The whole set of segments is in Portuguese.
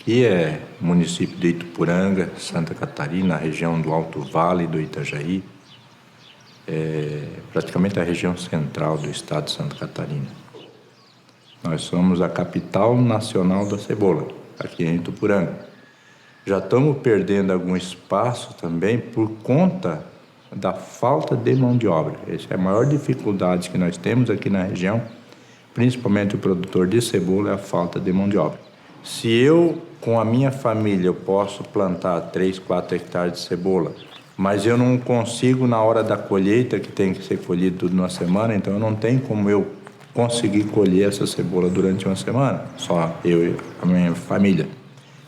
aqui é o município de Ituporanga, Santa Catarina, a região do Alto Vale do Itajaí, praticamente a região central do estado de Santa Catarina. Nós somos a capital nacional da cebola, aqui em Ituporanga. Já estamos perdendo algum espaço também por conta da falta de mão de obra. Essa é a maior dificuldade que nós temos aqui na região, principalmente o produtor de cebola, é a falta de mão de obra. Se eu, com a minha família, eu posso plantar 3, 4 hectares de cebola, mas eu não consigo na hora da colheita, que tem que ser colhido tudo numa semana, então eu não tenho como eu conseguir colher essa cebola durante uma semana, só eu e a minha família.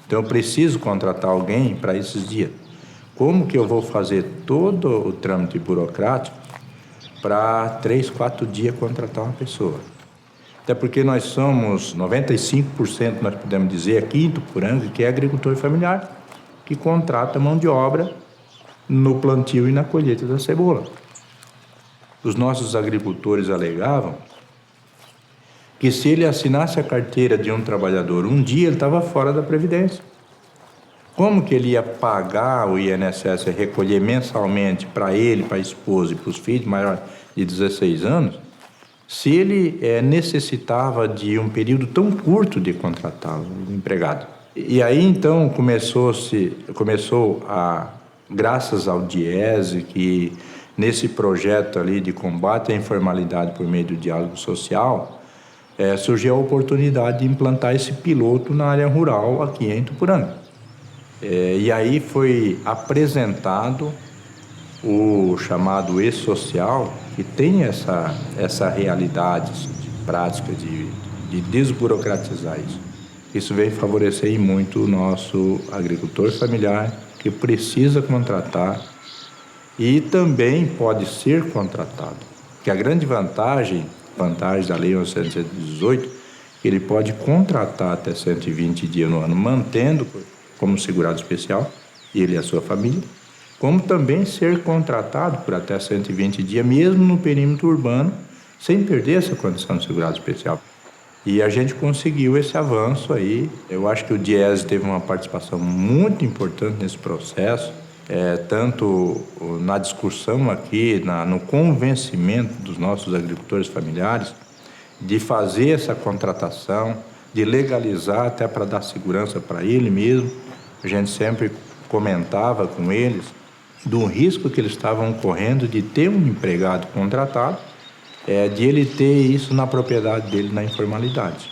Então eu preciso contratar alguém para esses dias. Como que eu vou fazer todo o trâmite burocrático para 3, 4 dias contratar uma pessoa? Até porque nós somos 95%, nós podemos dizer, aqui em Ituporanga, que é agricultor familiar, que contrata mão de obra no plantio e na colheita da cebola. Os nossos agricultores alegavam que se ele assinasse a carteira de um trabalhador um dia, ele estava fora da Previdência. Como que ele ia pagar o INSS, recolher mensalmente para ele, para a esposa e para os filhos maiores de 16 anos, se ele necessitava de um período tão curto de contratar o empregado? E aí então começou a, graças ao DIESE, que nesse projeto ali de combate à informalidade por meio do diálogo social, surgiu a oportunidade de implantar esse piloto na área rural aqui em Ituporanga. E aí foi apresentado o chamado E-Social, que tem essa realidade prática de desburocratizar isso. Isso vem favorecer muito o nosso agricultor familiar, que precisa contratar e também pode ser contratado. Que a grande vantagem da Lei 1118, que ele pode contratar até 120 dias no ano, mantendo como segurado especial, ele e a sua família, como também ser contratado por até 120 dias, mesmo no perímetro urbano, sem perder essa condição de segurado especial. E a gente conseguiu esse avanço aí. Eu acho que o DIESE teve uma participação muito importante nesse processo, tanto na discussão aqui, no convencimento dos nossos agricultores familiares, de fazer essa contratação, de legalizar até para dar segurança para ele mesmo. A gente sempre comentava com eles do risco que eles estavam correndo de ter um empregado contratado, de ele ter isso na propriedade dele na informalidade.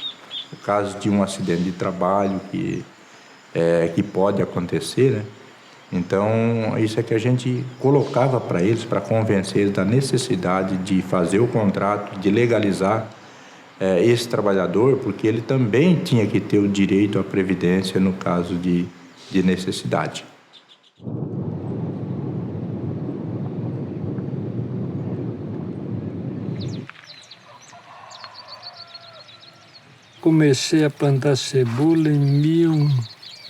No caso de um acidente de trabalho que pode acontecer, né? Então, isso é que a gente colocava para eles, para convencer eles da necessidade de fazer o contrato, de legalizar esse trabalhador, porque ele também tinha que ter o direito à previdência no caso de necessidade. Comecei a plantar cebola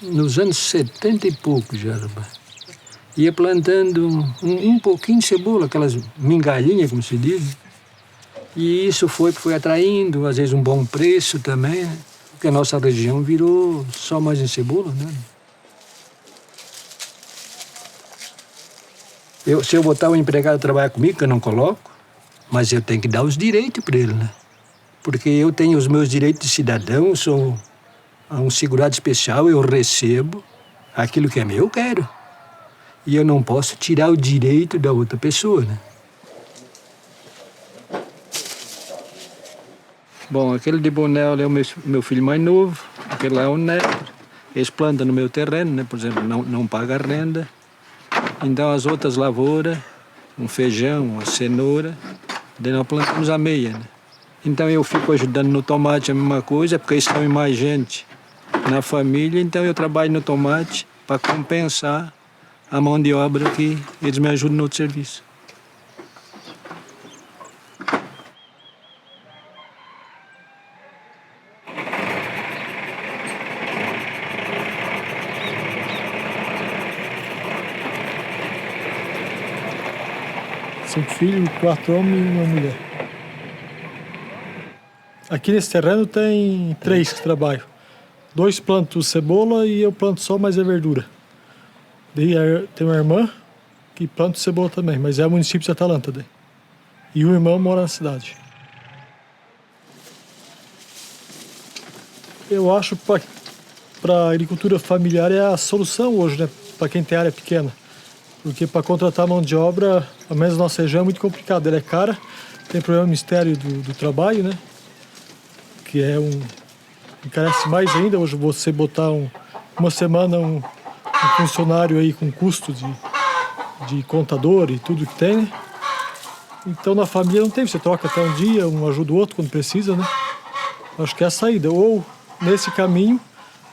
nos anos 70 e pouco já. Ia plantando um pouquinho de cebola, aquelas mingalhinhas, como se diz. E isso foi atraindo, às vezes, um bom preço também, né? Porque a nossa região virou só mais em cebola, né? Se eu botar um empregado a trabalhar comigo, que eu não coloco, mas eu tenho que dar os direitos para ele, né? Porque eu tenho os meus direitos de cidadão, sou um segurado especial, eu recebo aquilo que é meu, eu quero. E eu não posso tirar o direito da outra pessoa, né? Bom, aquele de boné é o meu filho mais novo, aquele lá é o neto. Eles plantam no meu terreno, né? Por exemplo, não paga renda. Então as outras lavouras, um feijão, uma cenoura, daí nós plantamos a meia, né? Então eu fico ajudando no tomate a mesma coisa, porque eles são mais gente na família, então eu trabalho no tomate para compensar a mão de obra que eles me ajudam no outro serviço. Cinco filhos, 4 homens e uma mulher. Aqui nesse terreno tem 3 que trabalham. 2 plantam cebola e eu planto só mais a verdura. Daí tem uma irmã que planta cebola também, mas é o município de Atalanta daí. E o irmão mora na cidade. Eu acho que para a agricultura familiar é a solução hoje, né? Para quem tem área pequena. Porque para contratar mão de obra, ao menos na nossa região, é muito complicado. Ela é cara, tem problema do Ministério do Trabalho, né? Que encarece mais ainda. Hoje você botar uma semana um funcionário aí com custo de contador e tudo que tem, né? Então na família não tem, você troca até um dia, um ajuda o outro quando precisa, né? Acho que é a saída. Ou nesse caminho,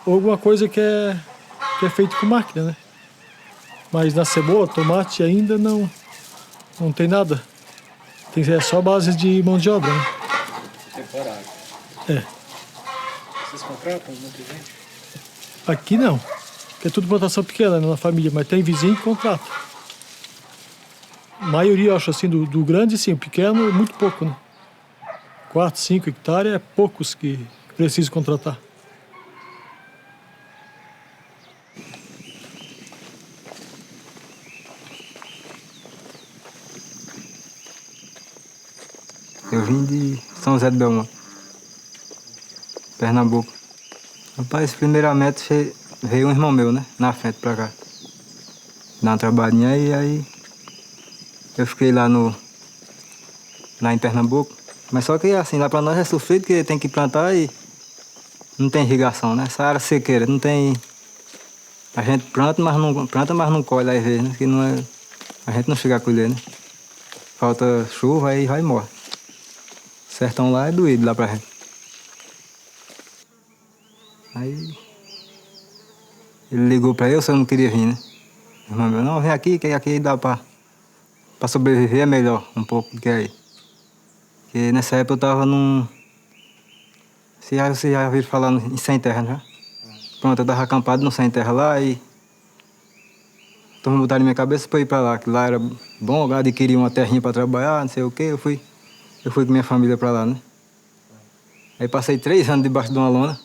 ou alguma coisa que é feito com máquina, né? Mas na cebola, tomate ainda não tem nada. É só base de mão de obra, né? Temporário. É. Vocês contratam muita gente? Aqui não. Porque é tudo plantação pequena, né, na família, mas tem vizinho que contrata. A maioria, eu acho assim, do grande, sim. O pequeno, muito pouco, né? 4, 5 hectares é poucos que precisam contratar. Eu vim de São José do Belmonte, Pernambuco. Rapaz, primeiramente veio um irmão meu, né? Na frente pra cá. Dar uma trabalhinha e aí eu fiquei lá em Pernambuco. Mas só que assim, lá pra nós é sofrido que tem que plantar e não tem irrigação, né? Essa área sequeira, não tem. A gente planta, mas não colhe às vezes, né? Que não é. A gente não chega a colher, né? Falta chuva aí vai e morre. O sertão lá é doído lá pra gente. Aí ele ligou pra eu se eu não queria vir, né? Irmão meu, não, vem aqui, que aqui dá pra sobreviver é melhor um pouco do que aí. Porque nessa época eu tava num. Você já ouviu falar em Sem Terra, já? Pronto, eu tava acampado no Sem Terra lá e. Então me botaram na minha cabeça pra ir pra lá, que lá era bom, eu adquiri uma terrinha pra trabalhar, não sei o quê, eu fui com minha família pra lá, né? Aí passei 3 anos debaixo de uma lona.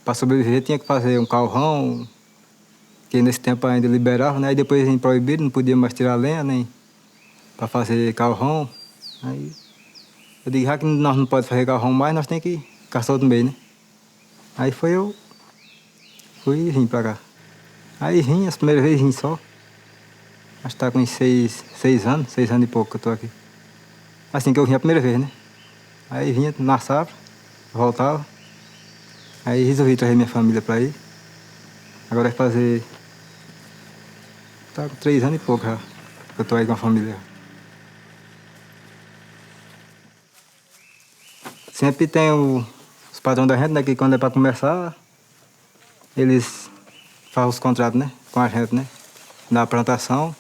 Pra sobreviver tinha que fazer um calrão, que nesse tempo ainda liberava, né? Aí depois vem proibido, não podia mais tirar lenha, nem pra fazer calrão. Aí eu digo, já que nós não podemos fazer calrão mais, nós temos que caçar no meio, né? Aí fui e vim pra cá. Aí vim, as primeiras vezes vim só. Acho que tá com uns 6 anos, 6 anos e pouco que eu tô aqui. Assim que eu vim a primeira vez, né? Aí vinha na safra, voltava. Aí resolvi trazer minha família pra ir. Agora vai fazer. Tá com 3 anos e pouco já que eu tô aí com a família. Sempre tem os padrões da gente, né? Que quando é pra começar, eles fazem os contratos, né? Com a gente, né? Na plantação.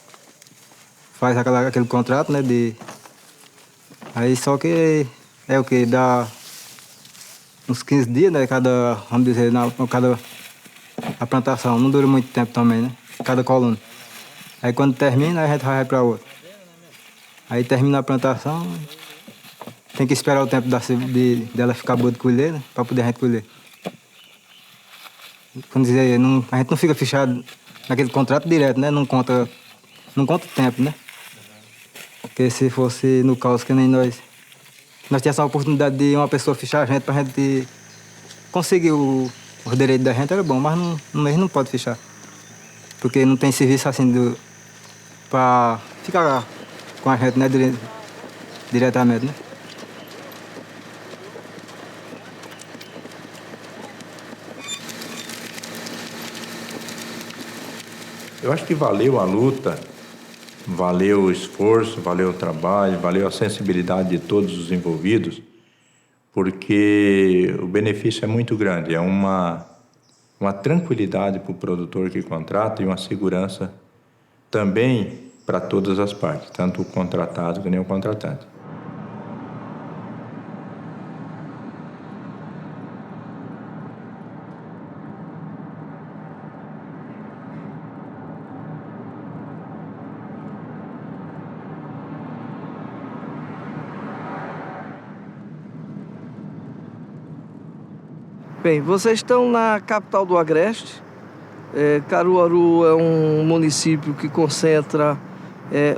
Faz aquele contrato, né? Aí só que é o que? Dá uns 15 dias, né? Vamos dizer, a plantação. Não dura muito tempo também, né? Cada coluna. Aí quando termina, a gente vai para outra. Aí termina a plantação, tem que esperar o tempo dela ficar boa de colher, né? Para poder a gente colher. Quando dizer, a gente não fica fechado naquele contrato direto, né? Não conta o tempo, né? Porque se fosse no caos que nem nós tínhamos a oportunidade de uma pessoa fechar a gente para a gente conseguir os direitos da gente, era bom, mas não pode fechar. Porque não tem serviço assim para ficar com a gente, né? Diretamente, né? Eu acho que valeu a luta, valeu o esforço, valeu o trabalho, valeu a sensibilidade de todos os envolvidos, porque o benefício é muito grande, é uma tranquilidade para o produtor que contrata e uma segurança também para todas as partes, tanto o contratado como o contratante. Bem, vocês estão na capital do Agreste. Caruaru é um município que concentra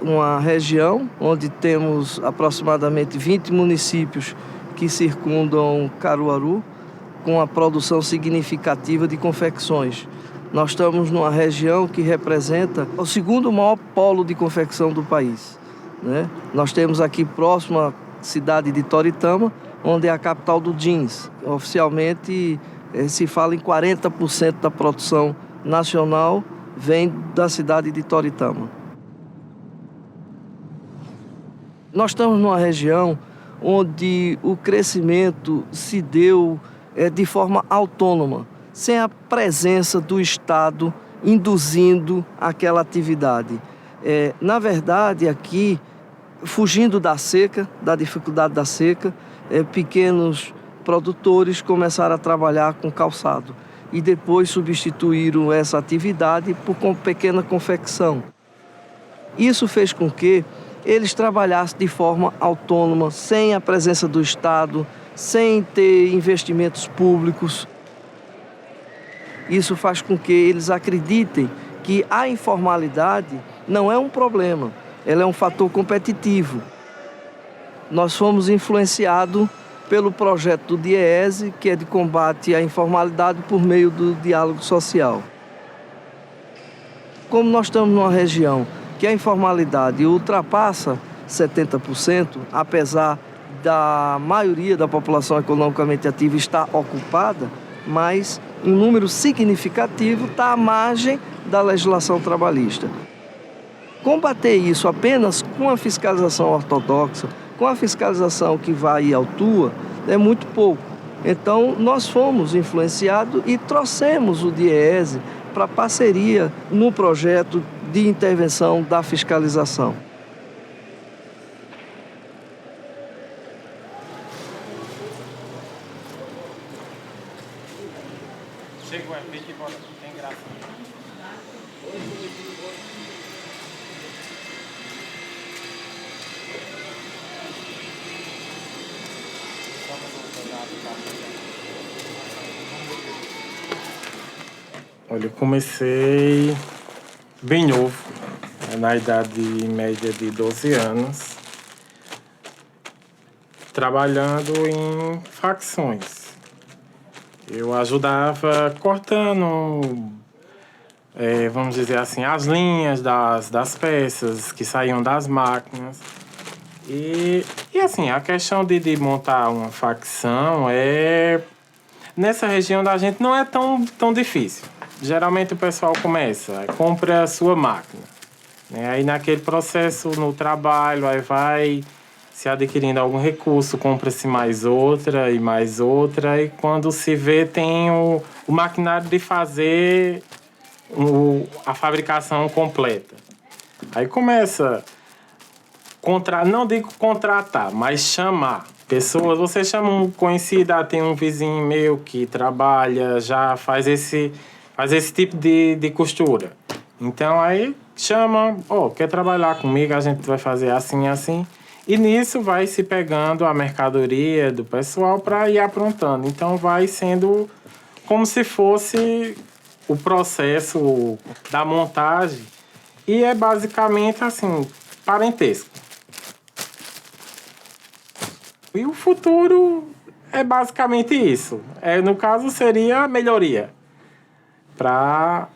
uma região onde temos aproximadamente 20 municípios que circundam Caruaru, com a produção significativa de confecções. Nós estamos numa região que representa o segundo maior polo de confecção do país, né? Nós temos aqui próximo a cidade de Toritama, onde é a capital do jeans. Oficialmente se fala em 40% da produção nacional vem da cidade de Toritama. Nós estamos numa região onde o crescimento se deu de forma autônoma, sem a presença do Estado induzindo aquela atividade. Na verdade, aqui, fugindo da seca, da dificuldade da seca, pequenos produtores começaram a trabalhar com calçado e depois substituíram essa atividade por pequena confecção. Isso fez com que eles trabalhassem de forma autônoma, sem a presença do Estado, sem ter investimentos públicos. Isso faz com que eles acreditem que a informalidade não é um problema, ela é um fator competitivo. Nós fomos influenciados pelo projeto do DIEESE, que é de combate à informalidade por meio do diálogo social. Como nós estamos numa região que a informalidade ultrapassa 70%, apesar da maioria da população economicamente ativa estar ocupada, mas um número significativo está à margem da legislação trabalhista. Combater isso apenas com a fiscalização ortodoxa, com a fiscalização que vai e autua, é muito pouco. Então, nós fomos influenciados e trouxemos o DIEESE para parceria no projeto de intervenção da fiscalização. Chegou, vem aqui embora, tem graça. Olha, eu comecei bem novo, na idade média de 12 anos, trabalhando em facções. Eu ajudava cortando, vamos dizer assim, as linhas das peças que saíam das máquinas. E assim, a questão de montar uma facção nessa região da gente não é tão difícil. Geralmente o pessoal compra a sua máquina, né? Aí naquele processo, no trabalho, aí vai se adquirindo algum recurso, compra-se mais outra, e quando se vê tem o maquinário de fazer a fabricação completa. Aí começa, não digo contratar, mas chamar pessoas. Você chama um conhecido, tem um vizinho meu que trabalha, já faz esse tipo de costura. Então aí chama, quer trabalhar comigo, a gente vai fazer assim, assim. E nisso vai se pegando a mercadoria do pessoal para ir aprontando. Então vai sendo como se fosse o processo da montagem. E é basicamente assim, parentesco. E o futuro é basicamente isso. No caso seria a melhoria. Para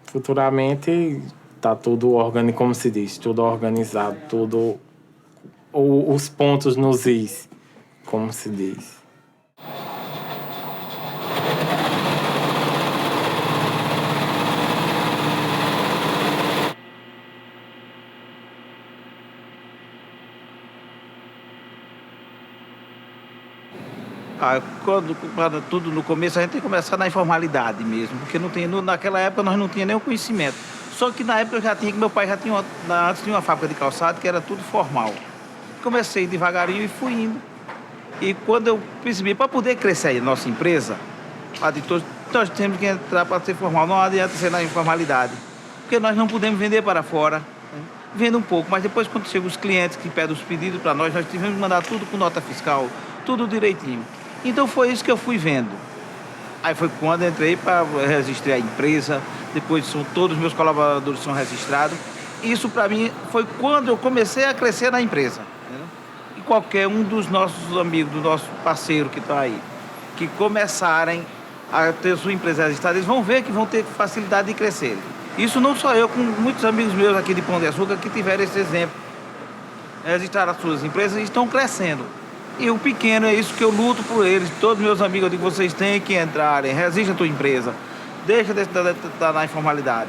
futuramente tá tudo orgânico, como se diz, tudo organizado, tudo os pontos nos is, como se diz. Quando tudo no começo, a gente tem que começar na informalidade mesmo, porque naquela época nós não tínhamos nenhum conhecimento. Só que na época meu pai já tinha, antes tinha uma fábrica de calçado que era tudo formal. Comecei devagarinho e fui indo. E quando eu percebi, para poder crescer aí a nossa empresa, nós temos que entrar para ser formal, não adianta ser na informalidade. Porque nós não podemos vender para fora, vendo um pouco, mas depois quando chegam os clientes que pedem os pedidos para nós tivemos que mandar tudo com nota fiscal, tudo direitinho. Então foi isso que eu fui vendo. Aí foi quando eu entrei para registrar a empresa, depois todos os meus colaboradores são registrados. Isso para mim foi quando eu comecei a crescer na empresa. Entendeu? E qualquer um dos nossos amigos, do nosso parceiro que está aí, que começarem a ter sua empresa registrada, eles vão ver que vão ter facilidade de crescer. Isso não só eu, com muitos amigos meus aqui de Pão de Açúcar que tiveram esse exemplo. Registraram as suas empresas e estão crescendo. E o pequeno é isso que eu luto por eles. Todos meus amigos, eu digo, vocês têm que entrarem, registra a tua empresa. Deixa de estar na informalidade.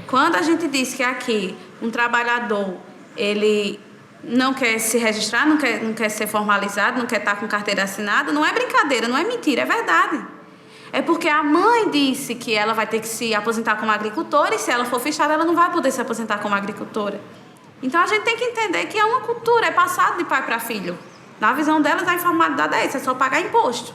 Quando a gente diz que aqui um trabalhador, ele não quer se registrar, não quer ser formalizado, não quer estar com carteira assinada, não é brincadeira, não é mentira, é verdade. É porque a mãe disse que ela vai ter que se aposentar como agricultora e se ela for fichada, ela não vai poder se aposentar como agricultora. Então a gente tem que entender que é uma cultura, é passado de pai para filho. Na visão delas, a informalidade é isso, é só pagar imposto,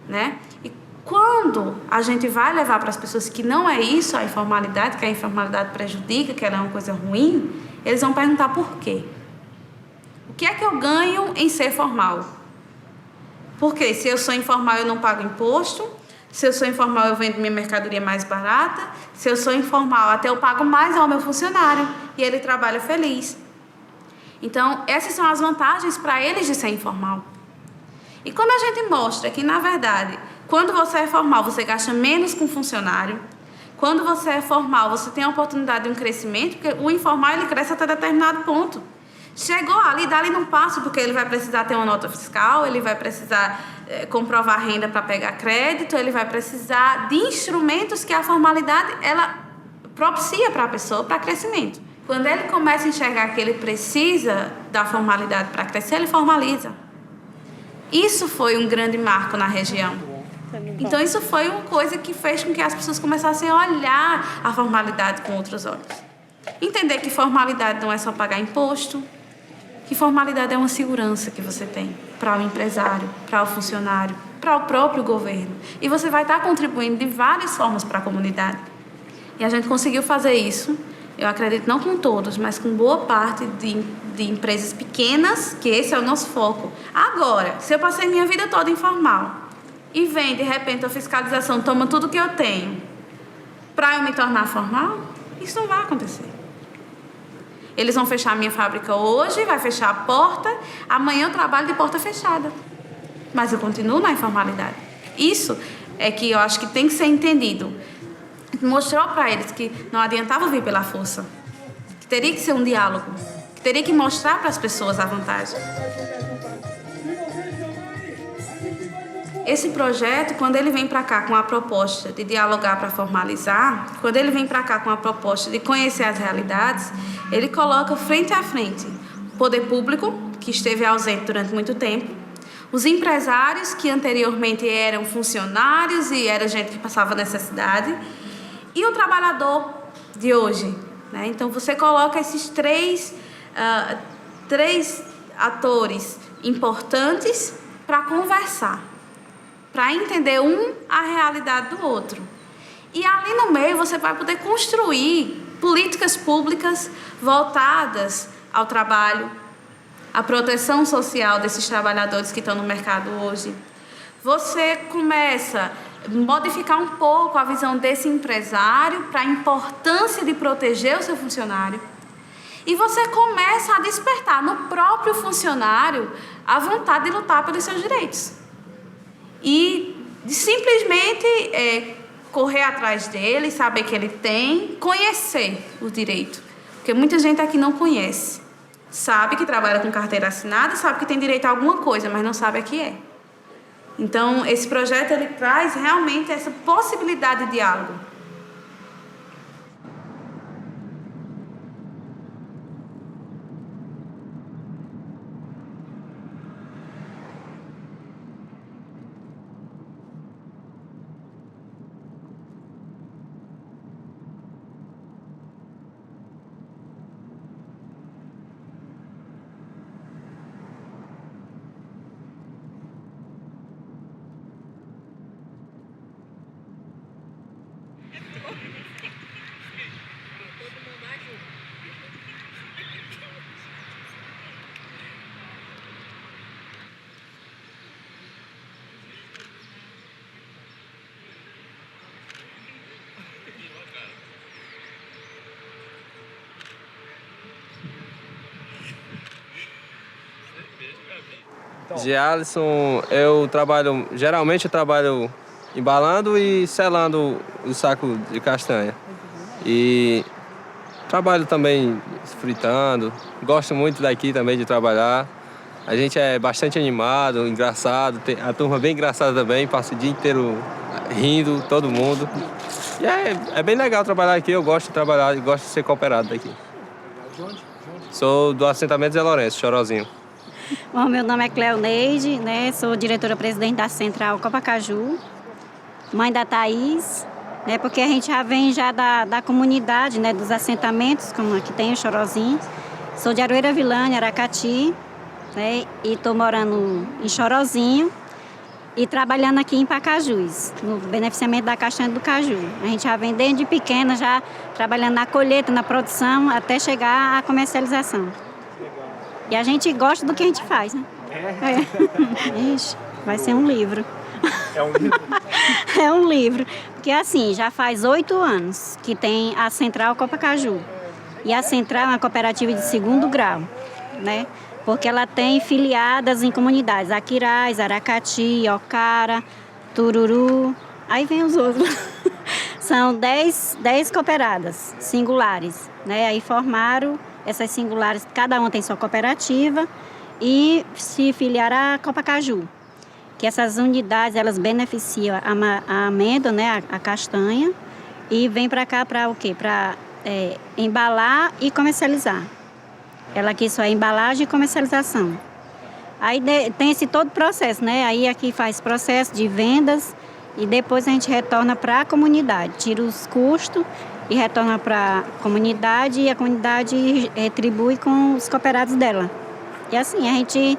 né? E quando a gente vai levar para as pessoas que não é isso a informalidade, que a informalidade prejudica, que ela é uma coisa ruim, eles vão perguntar por quê. O que é que eu ganho em ser formal? Porque se eu sou informal eu não pago imposto, se eu sou informal eu vendo minha mercadoria mais barata, se eu sou informal até eu pago mais ao meu funcionário e ele trabalha feliz. Então essas são as vantagens para eles de ser informal. E quando a gente mostra que na verdade, quando você é formal você gasta menos com funcionário, quando você é formal você tem a oportunidade de um crescimento, porque o informal ele cresce até determinado ponto. Chegou ali, dali não passa, porque ele vai precisar ter uma nota fiscal, ele vai precisar comprovar renda para pegar crédito, ele vai precisar de instrumentos que a formalidade ela propicia para a pessoa, para crescimento. Quando ele começa a enxergar que ele precisa da formalidade para crescer, ele formaliza. Isso foi um grande marco na região. Então isso foi uma coisa que fez com que as pessoas começassem a olhar a formalidade com outros olhos. Entender que formalidade não é só pagar imposto, que formalidade é uma segurança que você tem para o empresário, para o funcionário, para o próprio governo. E você vai estar contribuindo de várias formas para a comunidade. E a gente conseguiu fazer isso, eu acredito, não com todos, mas com boa parte de empresas pequenas, que esse é o nosso foco. Agora, se eu passei minha vida toda informal e vem, de repente, a fiscalização toma tudo que eu tenho para eu me tornar formal, isso não vai acontecer. Eles vão fechar a minha fábrica hoje, vai fechar a porta, amanhã eu trabalho de porta fechada. Mas eu continuo na informalidade. Isso é que eu acho que tem que ser entendido. Mostrou para eles que não adiantava vir pela força, que teria que ser um diálogo, que teria que mostrar para as pessoas a vantagem. Esse projeto, quando ele vem para cá com a proposta de dialogar para formalizar, quando ele vem para cá com a proposta de conhecer as realidades, ele coloca frente a frente o poder público, que esteve ausente durante muito tempo, os empresários, que anteriormente eram funcionários e era gente que passava necessidade, e o trabalhador de hoje, né? Então você coloca esses três atores importantes para conversar, para entender a realidade do outro. E ali no meio você vai poder construir políticas públicas voltadas ao trabalho, à proteção social desses trabalhadores que estão no mercado hoje. Você começa a modificar um pouco a visão desse empresário para a importância de proteger o seu funcionário. E você começa a despertar no próprio funcionário a vontade de lutar pelos seus direitos. E de simplesmente correr atrás dele, saber que ele tem, conhecer o direito. Porque muita gente aqui não conhece. Sabe que trabalha com carteira assinada, sabe que tem direito a alguma coisa, mas não sabe a que é. Então, esse projeto ele traz realmente essa possibilidade de diálogo. Alisson, geralmente eu trabalho embalando e selando o saco de castanha. E trabalho também fritando, gosto muito daqui também de trabalhar. A gente é bastante animado, engraçado, tem a turma bem engraçada também, passa o dia inteiro rindo, todo mundo. E é bem legal trabalhar aqui, eu gosto de trabalhar e gosto de ser cooperado daqui. Sou do assentamento Zé Lourenço, Chorozinho. Bom, meu nome é Cleoneide, né? Sou diretora-presidente da Central Copacaju, mãe da Thaís, né? Porque a gente já vem da comunidade, né? Dos assentamentos, como aqui tem o Chorozinho. Sou de Aroeira Vilânia, Aracati, né? E estou morando em Chorozinho e trabalhando aqui em Pacajus, no beneficiamento da castanha do caju. A gente já vem desde pequena, já trabalhando na colheita, na produção, até chegar à comercialização. E a gente gosta do que a gente faz, né? Ixi, vai ser um livro. É um livro? É um livro. Porque assim, já faz 8 anos que tem a Central Copacaju. E a Central é uma cooperativa de 2º grau, né? Porque ela tem filiadas em comunidades. Aquiraz, Aracati, Ocara, Tururu. Aí vem os outros. São 10 cooperadas singulares, né? Aí formaram essas singulares, cada uma tem sua cooperativa e se filiaram à Copacaju. Que essas unidades, elas beneficiam a amêndoa, né? A castanha, e vem para cá para o quê? Para embalar e comercializar. Ela aqui só é embalagem e comercialização. Aí tem esse todo processo, né? Aí aqui faz processo de vendas e depois a gente retorna para a comunidade, tira os custos e retorna para a comunidade e a comunidade retribui com os cooperados dela. E assim, a gente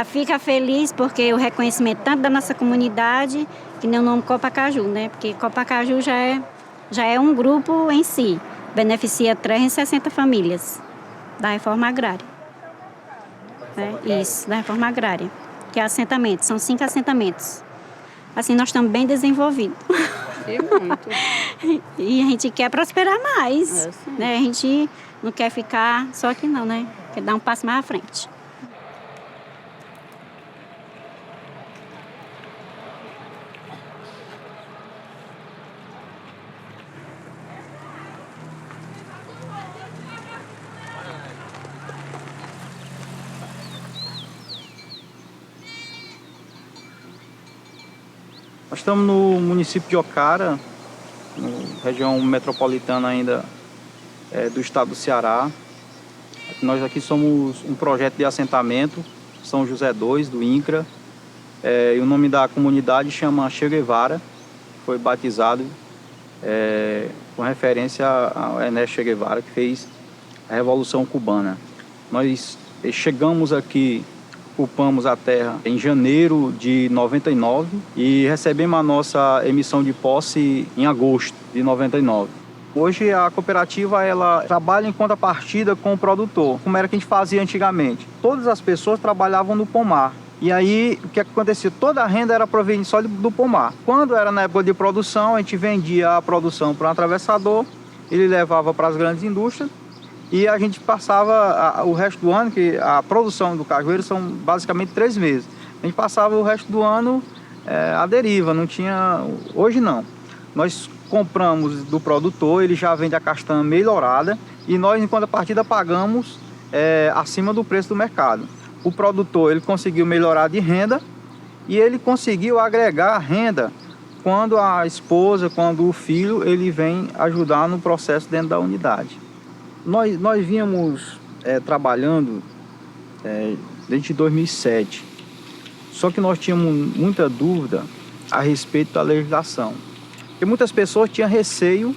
fica feliz porque o reconhecimento tanto da nossa comunidade, que nem o nome Copacaju, né? Porque Copacaju já é um grupo em si, beneficia 360 famílias da reforma agrária. Isso, da reforma agrária, que é assentamento, são 5 assentamentos. Assim, nós estamos bem desenvolvidos. E muito. E a gente quer prosperar mais, né? A gente não quer ficar só aqui não, né? Quer dar um passo mais à frente. Nós estamos no município de Ocara, região metropolitana ainda do estado do Ceará. Nós aqui somos um projeto de assentamento, São José II, do INCRA. E o nome da comunidade chama Che Guevara, foi batizado com referência ao Ernesto Che Guevara, que fez a Revolução Cubana. Nós chegamos aqui, ocupamos a terra em janeiro de 99 e recebemos a nossa emissão de posse em agosto de 99. Hoje a cooperativa ela trabalha em contrapartida com o produtor, como era que a gente fazia antigamente. Todas as pessoas trabalhavam no pomar. E aí, o que acontecia? Toda a renda era proveniente só do pomar. Quando era na época de produção, a gente vendia a produção para um atravessador, ele levava para as grandes indústrias, e a gente passava o resto do ano, que a produção do cajueiro são basicamente 3 meses. A gente passava o resto do ano à deriva, não tinha... Hoje não. Nós compramos do produtor, ele já vende a castanha melhorada e nós, em contrapartida, pagamos acima do preço do mercado. O produtor ele conseguiu melhorar de renda e ele conseguiu agregar renda quando a esposa, quando o filho, ele vem ajudar no processo dentro da unidade. Nós vínhamos trabalhando desde 2007, só que nós tínhamos muita dúvida a respeito da legislação. Porque muitas pessoas tinham receio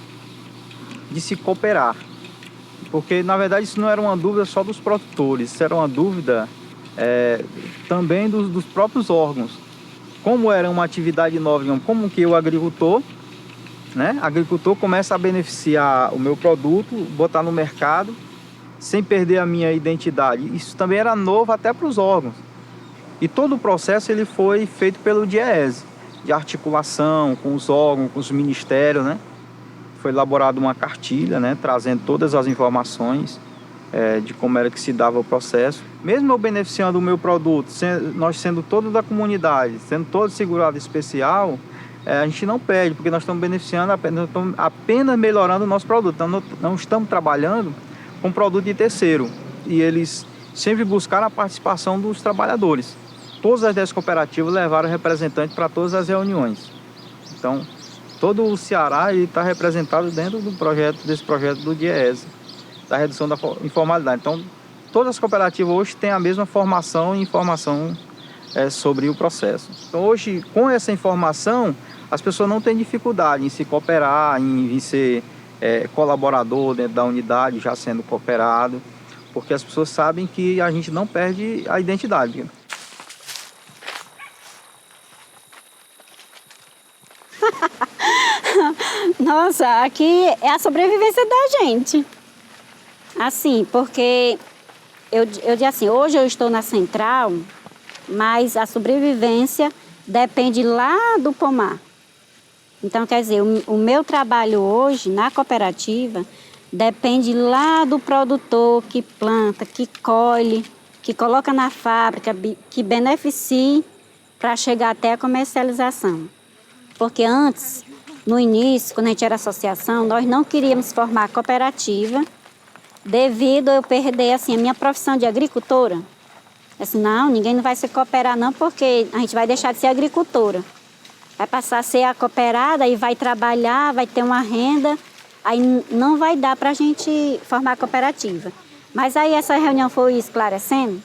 de se cooperar, porque na verdade isso não era uma dúvida só dos produtores, isso era uma dúvida também dos próprios órgãos. Como era uma atividade nova, como que o agricultor, né? Agricultor começa a beneficiar o meu produto, botar no mercado, sem perder a minha identidade. Isso também era novo até para os órgãos. E todo o processo ele foi feito pelo DIEESE, de articulação com os órgãos, com os ministérios, né? Foi elaborada uma cartilha, né? Trazendo todas as informações de como era que se dava o processo. Mesmo eu beneficiando o meu produto, nós sendo todos da comunidade, sendo todos segurado especial, a gente não perde, porque nós estamos beneficiando, apenas melhorando o nosso produto. Então, não estamos trabalhando com produto de terceiro. E eles sempre buscaram a participação dos trabalhadores. Todas as 10 cooperativas levaram representantes para todas as reuniões. Então, todo o Ceará está representado dentro desse projeto do DIEESE, da redução da informalidade. Então, todas as cooperativas hoje têm a mesma formação e informação sobre o processo. Então, hoje, com essa informação, as pessoas não têm dificuldade em se cooperar, em ser colaborador dentro da unidade, já sendo cooperado, porque as pessoas sabem que a gente não perde a identidade. Nossa, aqui é a sobrevivência da gente. Assim, porque eu digo assim, hoje eu estou na central, mas a sobrevivência depende lá do pomar. Então, quer dizer, o meu trabalho hoje na cooperativa depende lá do produtor que planta, que colhe, que coloca na fábrica, que beneficie para chegar até a comercialização. Porque antes, no início, quando a gente era associação, nós não queríamos formar cooperativa devido a eu perder assim, a minha profissão de agricultora. Assim, não, ninguém não vai se cooperar não, porque a gente vai deixar de ser agricultora. Vai passar a ser a cooperada e vai trabalhar, vai ter uma renda, aí não vai dar para a gente formar a cooperativa. Mas aí essa reunião foi esclarecendo,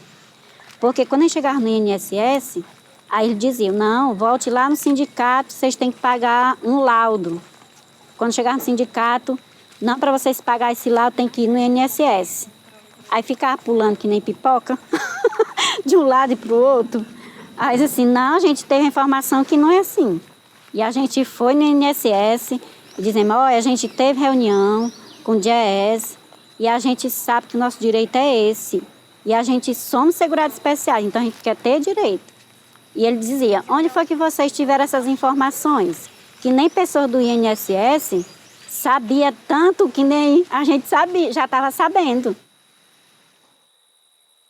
porque quando a gente chegava no INSS, aí eles diziam, não, volte lá no sindicato, vocês têm que pagar um laudo. Quando chegar no sindicato, não, para vocês pagar esse laudo tem que ir no INSS. Aí ficava pulando que nem pipoca, de um lado e para o outro. Aí assim, não, a gente teve informação que não é assim. E a gente foi no INSS e dizemos, olha, a gente teve reunião com o DIEESE e a gente sabe que o nosso direito é esse. E a gente somos segurados especiais, então a gente quer ter direito. E ele dizia, onde foi que vocês tiveram essas informações? Que nem pessoa do INSS sabia tanto que nem a gente sabia, já estava sabendo.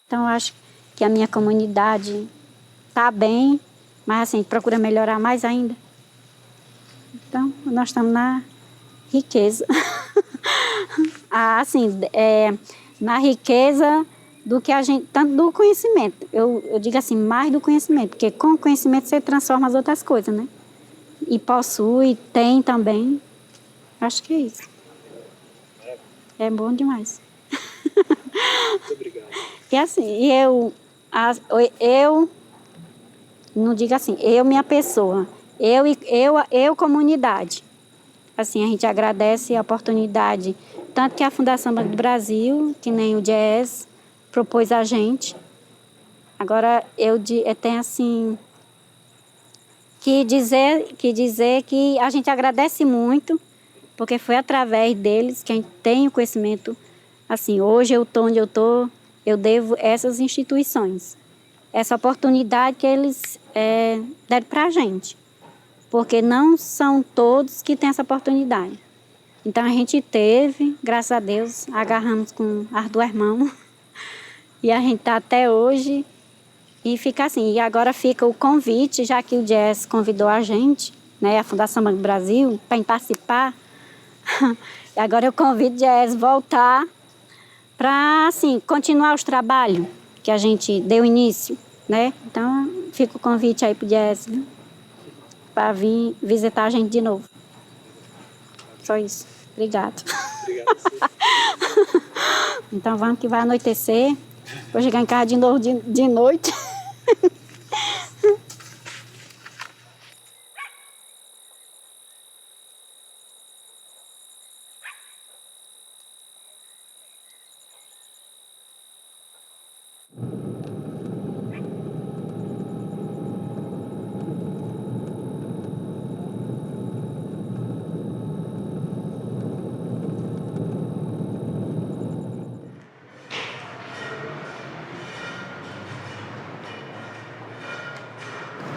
Então, eu acho que a minha comunidade está bem, mas assim, procura melhorar mais ainda. Então, nós estamos na riqueza. Na riqueza do que a gente, tanto do conhecimento. Eu digo assim, mais do conhecimento, porque com o conhecimento você transforma as outras coisas, né? E possui, tem também. Acho que é isso. É bom demais. Muito obrigado. E assim, eu não digo assim, minha pessoa, eu comunidade. Assim, a gente agradece a oportunidade, tanto que a Fundação Banco do Brasil, que nem o DIEESE, propôs a gente. Agora, eu tenho assim, que dizer que a gente agradece muito, porque foi através deles que a gente tem o conhecimento. Assim, hoje eu estou onde eu estou, eu devo essas instituições, essa oportunidade que eles deram para a gente, porque não são todos que têm essa oportunidade. Então a gente teve, graças a Deus, agarramos com as duas mãos e a gente está até hoje e fica assim. E agora fica o convite, já que o DIEESE convidou a gente, né, a Fundação Banco do Brasil, para participar. E agora eu convido o DIEESE voltar para, assim, continuar os trabalhos que a gente deu início, né? Então, fica o convite aí para o DIEESE, para vir visitar a gente de novo. Só isso. Obrigado. Obrigado. Então, vamos que vai anoitecer. Vou chegar em casa de novo de noite.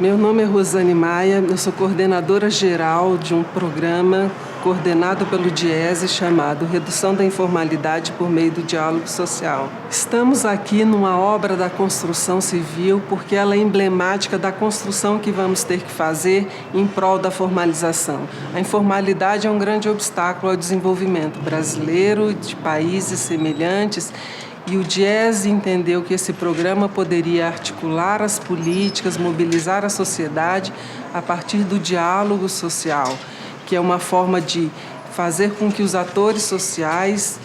Meu nome é Rosane Maia, eu sou coordenadora geral de um programa coordenado pelo DIESE chamado Redução da Informalidade por Meio do Diálogo Social. Estamos aqui numa obra da construção civil porque ela é emblemática da construção que vamos ter que fazer em prol da formalização. A informalidade é um grande obstáculo ao desenvolvimento brasileiro, de países semelhantes, e o DIESE entendeu que esse programa poderia articular as políticas, mobilizar a sociedade a partir do diálogo social, que é uma forma de fazer com que os atores sociais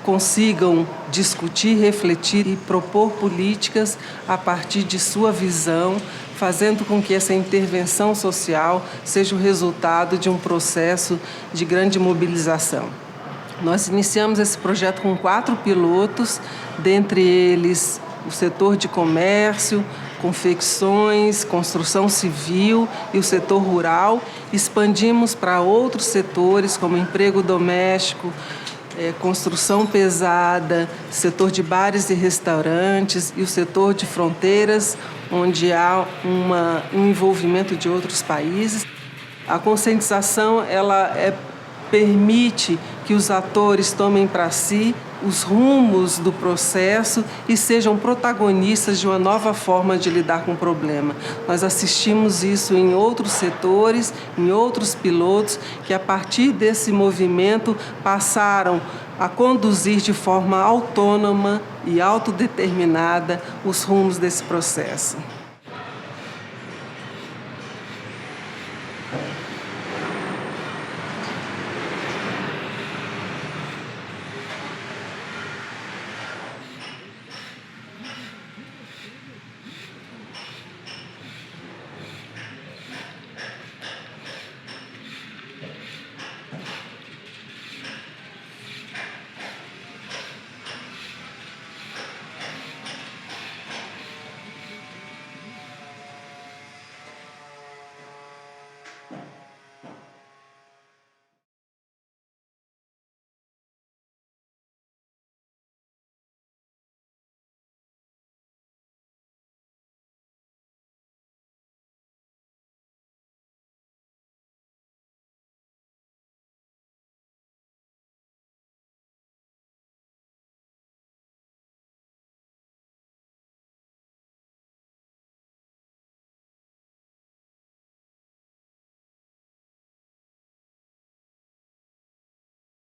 consigam discutir, refletir e propor políticas a partir de sua visão, fazendo com que essa intervenção social seja o resultado de um processo de grande mobilização. Nós iniciamos esse projeto com 4 pilotos, dentre eles o setor de comércio, confecções, construção civil e o setor rural. Expandimos para outros setores, como emprego doméstico, construção pesada, setor de bares e restaurantes e o setor de fronteiras, onde há um envolvimento de outros países. A conscientização permite que os atores tomem para si os rumos do processo e sejam protagonistas de uma nova forma de lidar com o problema. Nós assistimos isso em outros setores, em outros pilotos, que a partir desse movimento passaram a conduzir de forma autônoma e autodeterminada os rumos desse processo.